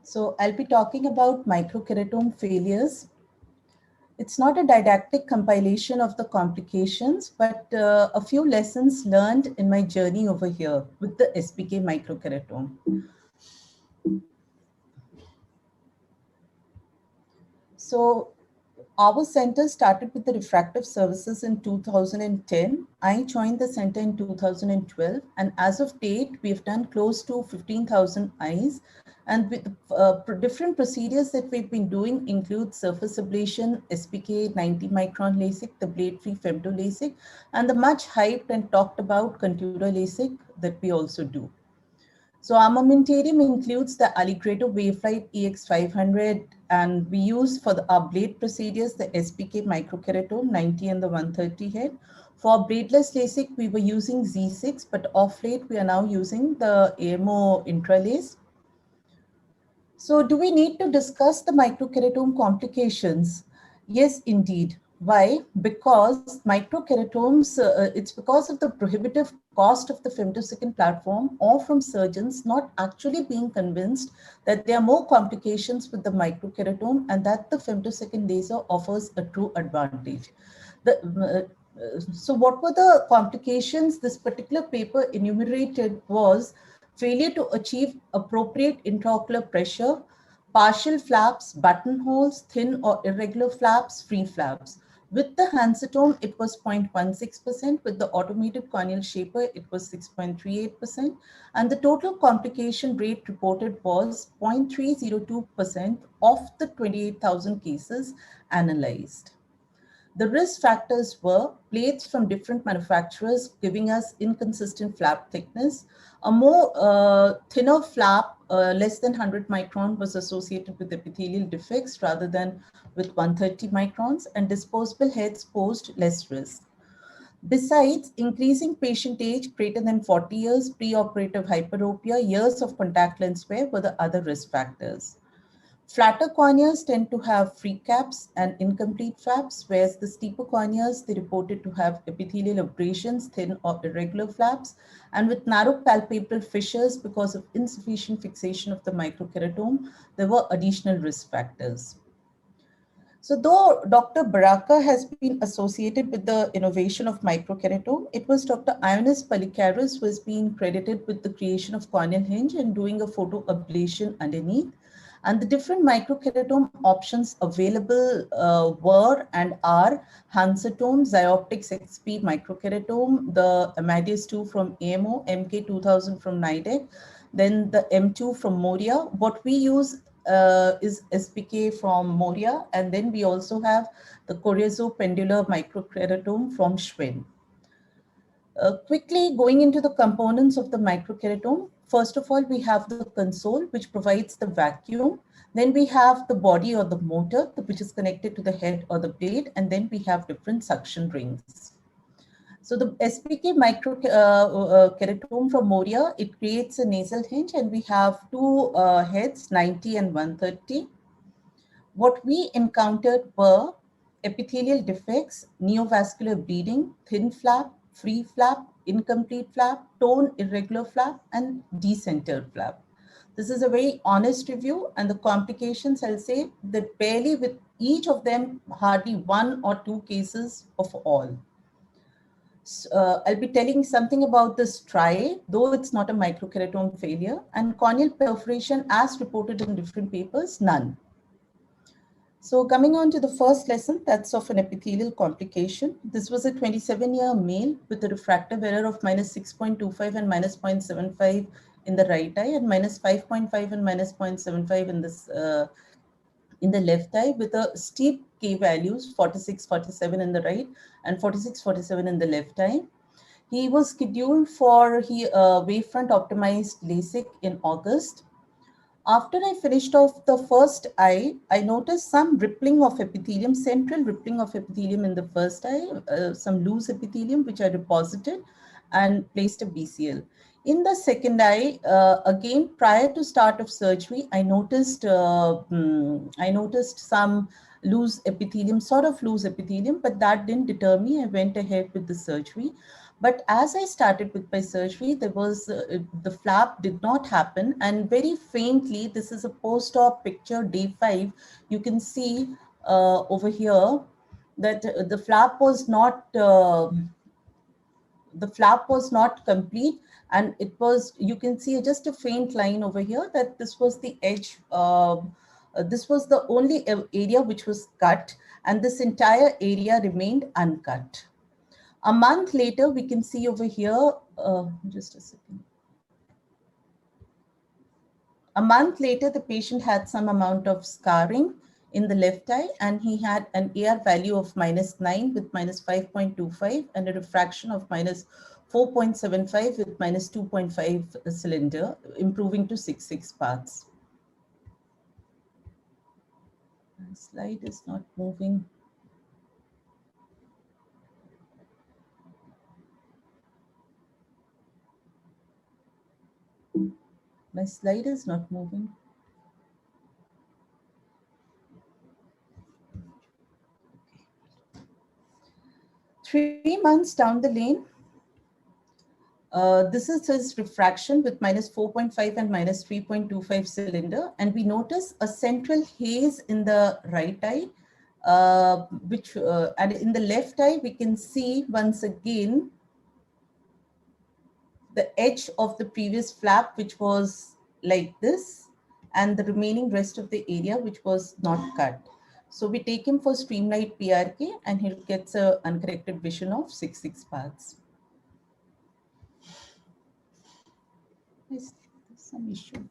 So I'll be talking about microkeratome failures. It's not a didactic compilation of the complications, but a few lessons learned in my journey over here with the SPK microkeratome. So our center started with the refractive services in 2010. I joined the center in 2012, and as of date, we've done close to 15,000 eyes. And with different procedures that we've been doing include surface ablation, SPK 90 micron LASIK, the blade-free femto LASIK, and the much hyped and talked about Contura LASIK that we also do. So armamentarium includes the Alligator Wavelight EX500, and we use for our blade procedures the SPK microkeratome 90 and the 130 head. For bladeless LASIK, we were using Z6, but off late we are now using the AMO Intralase. So do we need to discuss the microkeratome complications? Yes, indeed. Why? Because microkeratomes, it's because of the prohibitive cost of the femtosecond platform or from surgeons not actually being convinced that there are more complications with the microkeratome and that the femtosecond laser offers a true advantage. So what were the complications this particular paper enumerated was failure to achieve appropriate intraocular pressure, partial flaps, buttonholes, thin or irregular flaps, free flaps. With the Hansetome, it was 0.16%. With the automated corneal shaper, it was 6.38%. And the total complication rate reported was 0.302% of the 28,000 cases analyzed. The risk factors were plates from different manufacturers giving us inconsistent flap thickness. A more thinner flap, less than 100 micron, was associated with epithelial defects rather than with 130 microns, and disposable heads posed less risk. Besides, increasing patient age greater than 40 years, preoperative hyperopia, years of contact lens wear were the other risk factors. Flatter corneas tend to have free caps and incomplete flaps, whereas the steeper corneas, they reported to have epithelial abrasions, thin or irregular flaps, and with narrow palpebral fissures because of insufficient fixation of the microkeratome, there were additional risk factors. So though Dr. Baraka has been associated with the innovation of microkeratome, it was Dr. Ioannis Palikaris who has been credited with the creation of corneal hinge and doing a photoablation underneath. And the different microkeratome options available were and are Hansetome, Xioptics XP microkeratome, the Amadeus 2 from AMO, MK2000 from Nidec, then the M2 from Moria. What we use is SPK from Moria, and then we also have the Corezo pendular microkeratome from Schwen. Quickly going into the components of the microkeratome, first of all, we have the console, which provides the vacuum. Then we have the body or the motor, which is connected to the head or the blade, and then we have different suction rings. So the SPK microkeratome from Moria, it creates a nasal hinge, and we have two heads, 90 and 130. What we encountered were epithelial defects, neovascular bleeding, thin flap, free flap, incomplete flap, tone irregular flap, and decentered flap. This is a very honest review, and the complications, I'll say that barely with each of them, hardly one or two cases of all. I'll be telling something about this striae, though it's not a microkeratome failure, and corneal perforation as reported in different papers, none. So coming on to the first lesson, that's of an epithelial complication. This was a 27-year male with a refractive error of -6.25 and -0.75 in the right eye and -5.5 and -0.75 in this in the left eye, with a steep K values, 46, 47 in the right and 46, 47 in the left eye. He was scheduled for wavefront optimized LASIK in August. After I finished off the first eye, I noticed some rippling of epithelium, central rippling of epithelium in the first eye, some loose epithelium, which I deposited and placed a BCL. In the second eye, again, prior to start of surgery, I noticed some loose epithelium, sort of loose epithelium, but that didn't deter me. I went ahead with the surgery. But as I started with my surgery, there was the flap did not happen, and very faintly, this is a post-op picture, day 5. You can see over here that the flap was not complete, and it was, you can see just a faint line over here that this was the edge. This was the only area which was cut, and this entire area remained uncut. A month later, we can see over here, just a second. A month later, the patient had some amount of scarring in the left eye, and he had an AR value of -9 with -5.25 and a refraction of -4.75 with -2.5 cylinder, improving to 6 parts. My slide is not moving. My slide is not moving. 3 months down the lane, this is his refraction with -4.5 and -3.25 cylinder. And we notice a central haze in the right eye, and in the left eye, we can see once again the edge of the previous flap, which was like this, and the remaining rest of the area, which was not cut. So we take him for streamlined PRK, and he gets an uncorrected vision of 6 parts. There's some issue.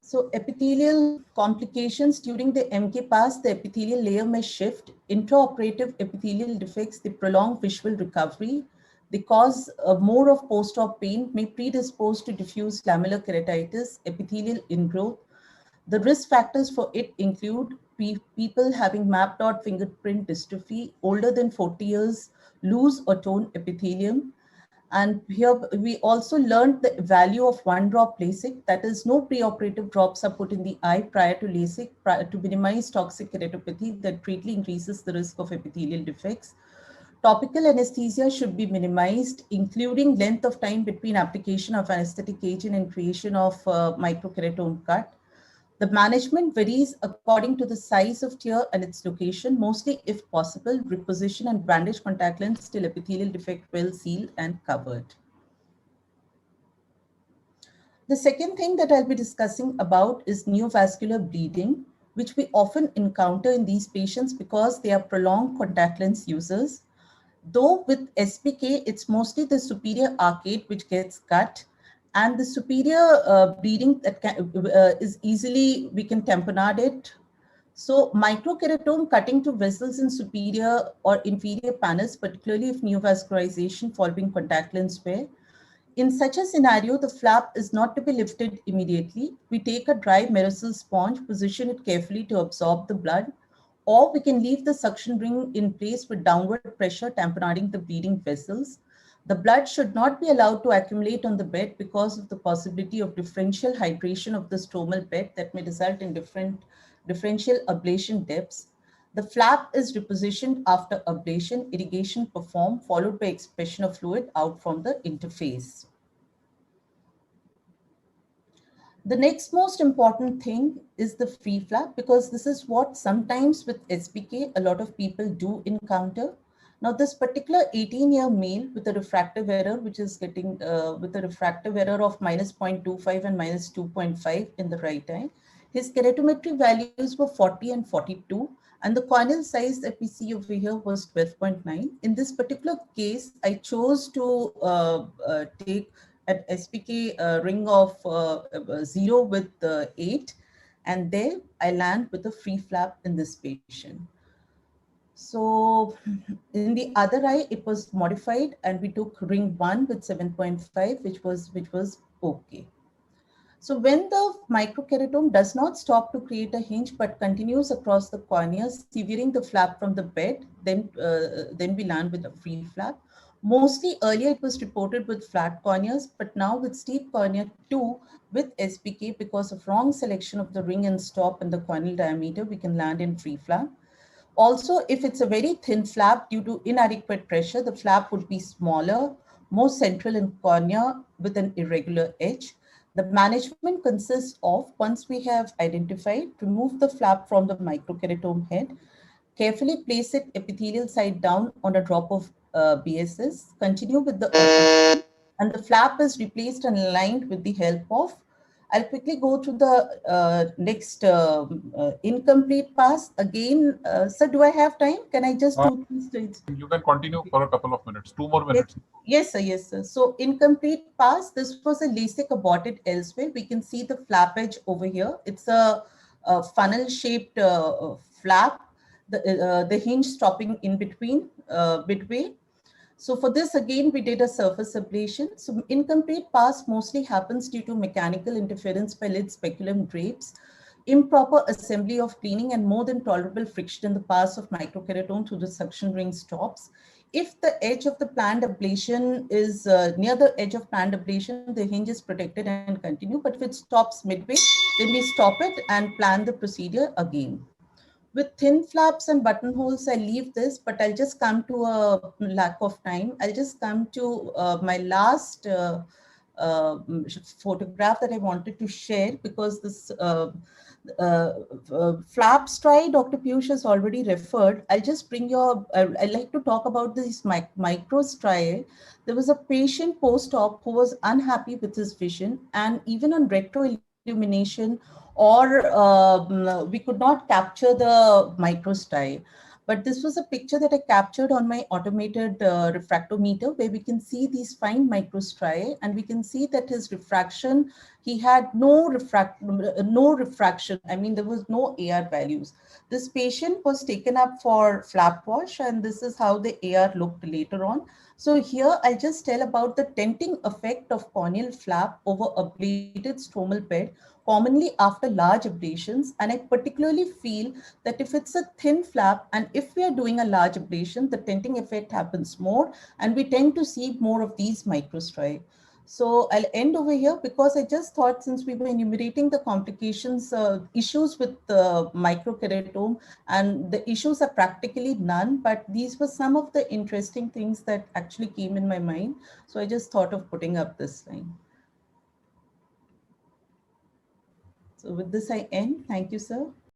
So epithelial complications during the MK pass, the epithelial layer may shift. Intraoperative epithelial defects, they prolong visual recovery. They cause more of post-op pain, may predispose to diffuse lamellar keratitis, epithelial ingrowth. The risk factors for it include people having mapped out fingerprint dystrophy, older than 40 years, loose or torn epithelium. And here we also learned the value of 1-drop LASIK, that is no preoperative drops are put in the eye prior to LASIK to minimize toxic keratopathy that greatly increases the risk of epithelial defects. Topical anesthesia should be minimized, including length of time between application of anesthetic agent and creation of microkeratome cut. The management varies according to the size of tear and its location. Mostly, if possible, reposition and bandage contact lens till epithelial defect well sealed and covered. The second thing that I'll be discussing about is neovascular bleeding, which we often encounter in these patients because they are prolonged contact lens users. Though with SPK, it's mostly the superior arcade which gets cut, and the superior bleeding that is easily, we can tamponade it. So microkeratome cutting to vessels in superior or inferior panels, particularly if neovascularization following contact lens wear. In such a scenario, the flap is not to be lifted immediately. We take a dry Merocel sponge, position it carefully to absorb the blood, or we can leave the suction ring in place with downward pressure, tamponading the bleeding vessels. The blood should not be allowed to accumulate on the bed because of the possibility of differential hydration of the stromal bed that may result in differential ablation depths. The flap is repositioned after ablation, irrigation performed, followed by expression of fluid out from the interface. The next most important thing is the free flap, because this is what sometimes with SPK, a lot of people do encounter. Now, this particular 18-year male with a refractive error, which is getting with a refractive error of -0.25 and -2.5 in the right eye, his keratometry values were 40 and 42, and the corneal size that we see over here was 12.9. In this particular case, I chose to take an SPK ring of 0 with 8, and there I land with a free flap in this patient. So in the other eye, it was modified, and we took ring 1 with 7.5, which was okay. So when the microkeratome does not stop to create a hinge but continues across the cornea, severing the flap from the bed, then we land with a free flap. Mostly earlier it was reported with flat corneas, but now with steep cornea too, with SPK, because of wrong selection of the ring and stop and the corneal diameter, we can land in free flap. Also, if it's a very thin flap due to inadequate pressure, the flap would be smaller, more central in cornea with an irregular edge. The management consists of, once we have identified, remove the flap from the microkeratome head, carefully place it epithelial side down on a drop of BSS, continue with the and the flap is replaced and aligned with the help of. I'll quickly go to the next incomplete pass. Again, sir, do I have time? Can I just do 3 slides? You can continue for a couple of minutes, 2 more Yes, minutes. yes, sir. Yes, sir. So incomplete pass, this was a LASIK aborted elsewhere. We can see the flap edge over here. It's a funnel-shaped flap, the hinge stopping in between, midway. So for this, again, we did a surface ablation. So incomplete pass mostly happens due to mechanical interference by lid speculum drapes, improper assembly of cleaning, and more than tolerable friction in the pass of microkeratome through the suction ring stops. If the edge of the planned ablation is near the edge of planned ablation, the hinge is protected and continue. But if it stops midway, then we stop it and plan the procedure again. With thin flaps and buttonholes, I leave this, but I'll just come to a lack of time. I'll just come to my last uh, photograph that I wanted to share, because this flap striae, Dr. Piyush has already referred. I'll just bring your, I'd like to talk about these micro striae. There was a patient post-op who was unhappy with his vision, and even on retro illumination, or we could not capture the microstriae. But this was a picture that I captured on my automated refractometer, where we can see these fine microstriae, and we can see that his refraction, he had no refraction. I mean, there was no AR values. This patient was taken up for flap wash, and this is how the AR looked later on. So here I'll just tell about the tenting effect of corneal flap over ablated stromal bed, commonly after large ablations. And I particularly feel that if it's a thin flap and if we are doing a large ablation, the tenting effect happens more, and we tend to see more of these microstriae. So I'll end over here, because I just thought, since we were enumerating the complications, issues with the microkeratome, and the issues are practically none, but these were some of the interesting things that actually came in my mind. So I just thought of putting up this line. So with this, I end. Thank you, sir.